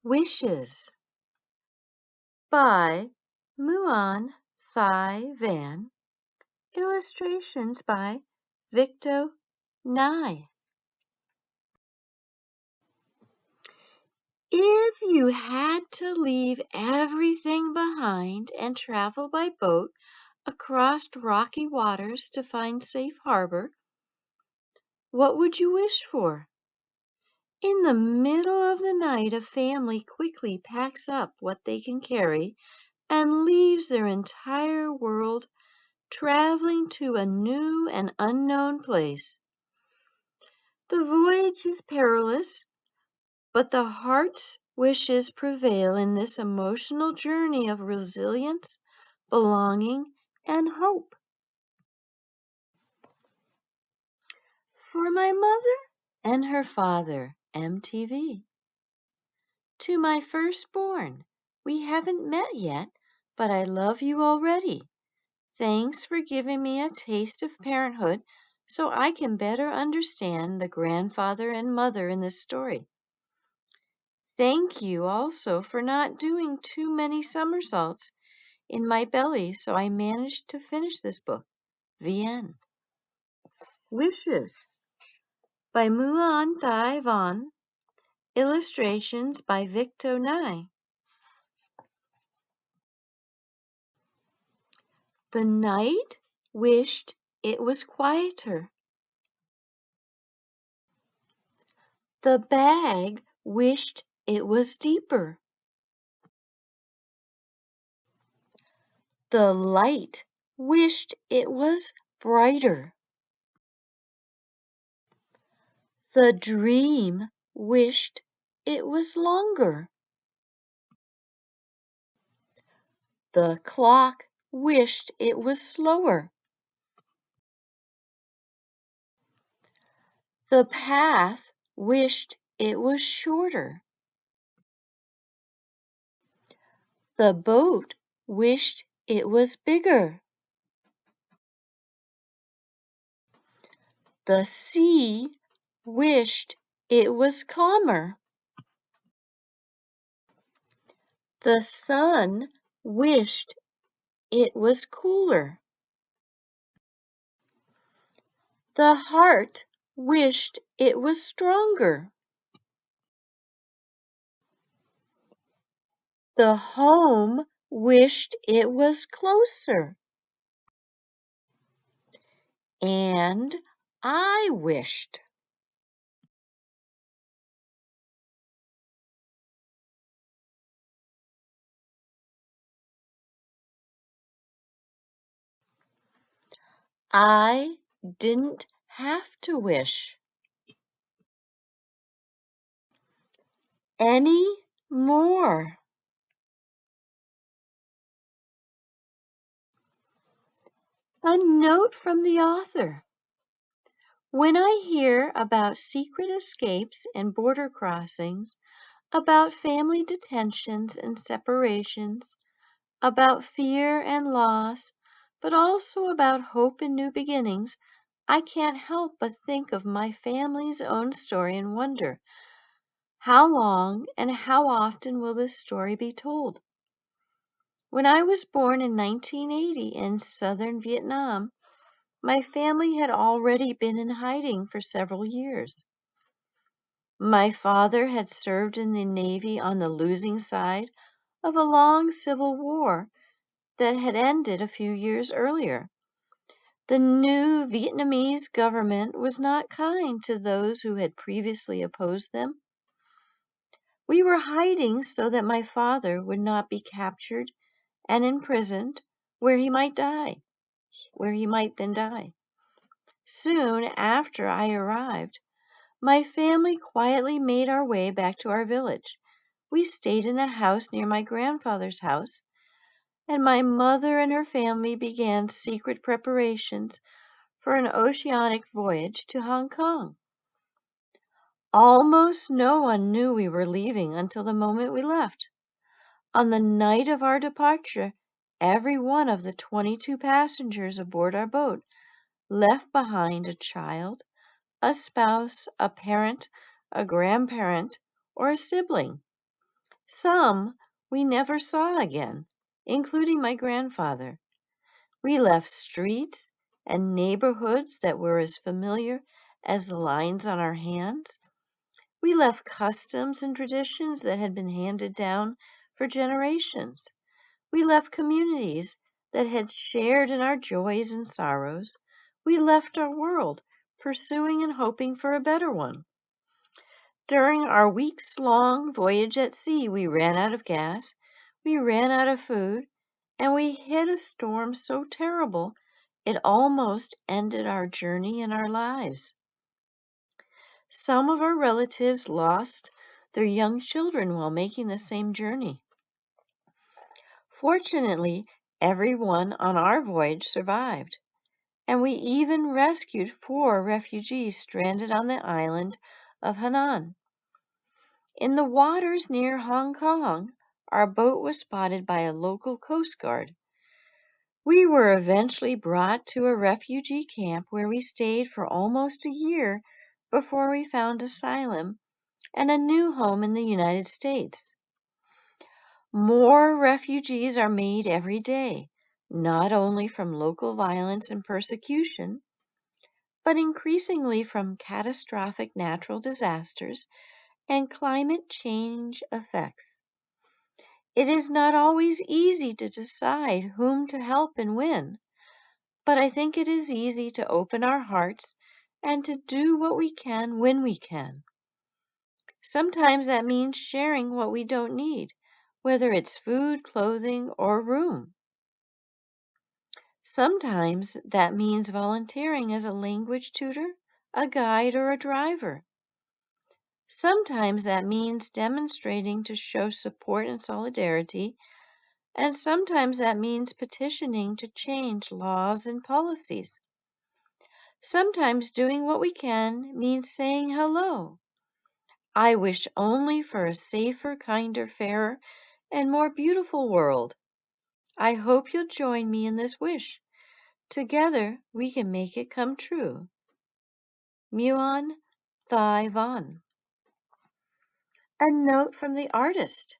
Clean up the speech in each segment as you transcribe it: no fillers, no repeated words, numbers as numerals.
Wishes by Muon Thai Van. Illustrations by Victo Nye. If you had to leave everything behind and travel by boat across rocky waters to find safe harbor, what would you wish for? In the middle of the night, a family quickly packs up what they can carry and leaves their entire world, traveling to a new and unknown place. The voyage is perilous, but the heart's wishes prevail in this emotional journey of resilience, belonging, and hope. For my mother and her father, MTV. To my firstborn, we haven't met yet, but I love you already. Thanks for giving me a taste of parenthood so I can better understand the grandfather and mother in this story. Thank you also for not doing too many somersaults in my belly so I managed to finish this book. The end. Wishes by Muon Thai Van. Illustrations by Victo Nye. The night wished it was quieter. The bag wished it was deeper. The light wished it was brighter. The dream wished it was longer. The clock wished it was slower. The path wished it was shorter. The boat wished it was bigger. The sea wished it was calmer. The sun wished it was cooler. The heart wished it was stronger. The home wished it was closer. And I wished. I didn't have to wish any more. A note from the author. When I hear about secret escapes and border crossings, about family detentions and separations, about fear and loss, but also about hope and new beginnings, I can't help but think of my family's own story and wonder, how long and how often will this story be told? When I was born in 1980 in southern Vietnam, my family had already been in hiding for several years. My father had served in the Navy on the losing side of a long civil war that had ended a few years earlier. The new Vietnamese government was not kind to those who had previously opposed them. We were hiding so that my father would not be captured and imprisoned where he might then die. Soon after I arrived, my family quietly made our way back to our village. We stayed in a house near my grandfather's house, and my mother and her family began secret preparations for an oceanic voyage to Hong Kong. Almost no one knew we were leaving until the moment we left. On the night of our departure, every one of the 22 passengers aboard our boat left behind a child, a spouse, a parent, a grandparent, or a sibling. Some we never saw again, including my grandfather. We left streets and neighborhoods that were as familiar as the lines on our hands. We left customs and traditions that had been handed down for generations. We left communities that had shared in our joys and sorrows. We left our world, pursuing and hoping for a better one. During our weeks-long voyage at sea, we ran out of gas, we ran out of food, and we hit a storm so terrible it almost ended our journey and our lives. Some of our relatives lost their young children while making the same journey. Fortunately, everyone on our voyage survived, and we even rescued 4 refugees stranded on the island of Hainan. In the waters near Hong Kong, our boat was spotted by a local coast guard. We were eventually brought to a refugee camp where we stayed for almost a year before we found asylum and a new home in the United States. More refugees are made every day, not only from local violence and persecution, but increasingly from catastrophic natural disasters and climate change effects. It is not always easy to decide whom to help and when, but I think it is easy to open our hearts and to do what we can when we can. Sometimes that means sharing what we don't need, whether it's food, clothing, or room. Sometimes that means volunteering as a language tutor, a guide, or a driver. Sometimes that means demonstrating to show support and solidarity, and sometimes that means petitioning to change laws and policies. Sometimes doing what we can means saying hello. I wish only for a safer, kinder, fairer, and more beautiful world. I hope you'll join me in this wish. Together we can make it come true. Muon Thai Von. A note from the artist.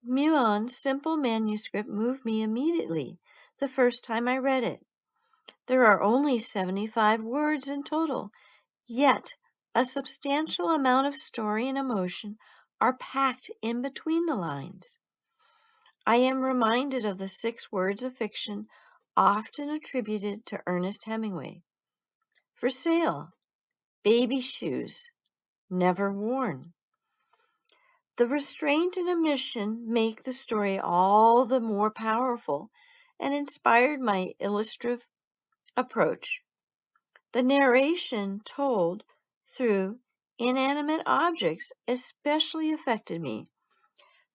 Muon's simple manuscript moved me immediately the first time I read it. There are only 75 words in total, yet a substantial amount of story and emotion are packed in between the lines. I am reminded of the 6 words of fiction often attributed to Ernest Hemingway. For sale, baby shoes, never worn. The restraint and omission make the story all the more powerful and inspired my illustrative approach. The narration told through inanimate objects especially affected me.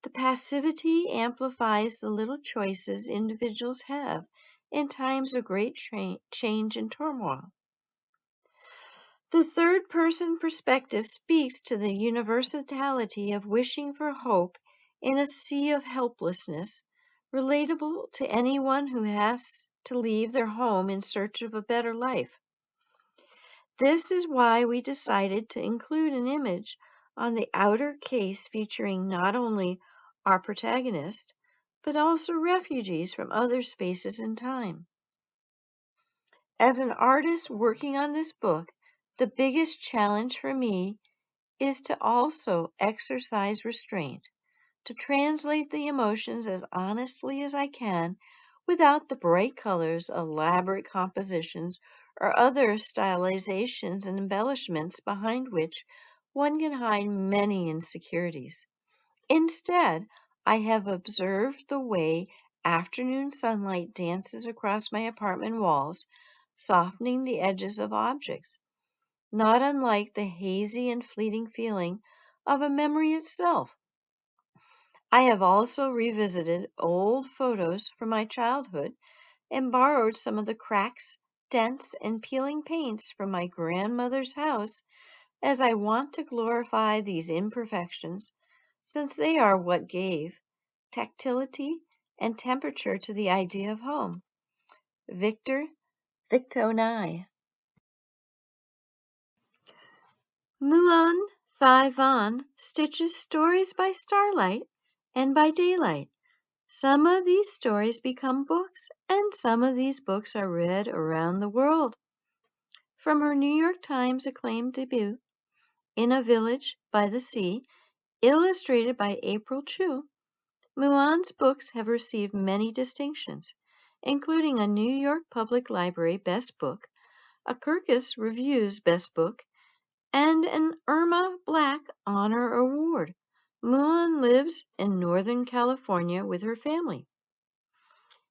The passivity amplifies the little choices individuals have in times of great change and turmoil. The third-person perspective speaks to the universality of wishing for hope in a sea of helplessness, relatable to anyone who has to leave their home in search of a better life. This is why we decided to include an image on the outer case featuring not only our protagonist, but also refugees from other spaces and time. As an artist working on this book, the biggest challenge for me is to also exercise restraint, to translate the emotions as honestly as I can without the bright colors, elaborate compositions, or other stylizations and embellishments behind which one can hide many insecurities. Instead, I have observed the way afternoon sunlight dances across my apartment walls, softening the edges of objects, not unlike the hazy and fleeting feeling of a memory itself. I have also revisited old photos from my childhood and borrowed some of the cracks, dents, and peeling paints from my grandmother's house, as I want to glorify these imperfections, since they are what gave tactility and temperature to the idea of home. Victor Victonai. Muon Thai Van stitches stories by starlight and by daylight. Some of these stories become books, and some of these books are read around the world. From her New York Times acclaimed debut, In a Village by the Sea, illustrated by April Chu, Muon's books have received many distinctions, including a New York Public Library Best Book, a Kirkus Reviews Best Book, and an Irma Black Honor Award. Muon lives in Northern California with her family.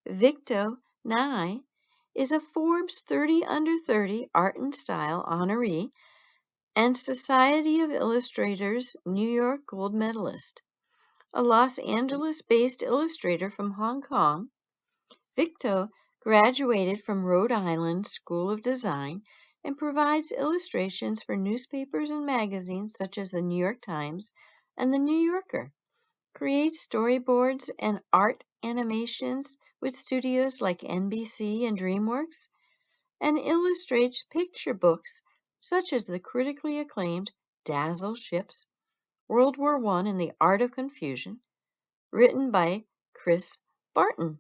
Victo Nai is a Forbes 30 Under 30 Art and Style honoree and Society of Illustrators New York Gold Medalist. A Los Angeles-based illustrator from Hong Kong, Victo graduated from Rhode Island School of Design and provides illustrations for newspapers and magazines such as the New York Times and the New Yorker, creates storyboards and art animations with studios like NBC and DreamWorks, and illustrates picture books such as the critically acclaimed Dazzle Ships, World War I and the Art of Confusion, written by Chris Barton.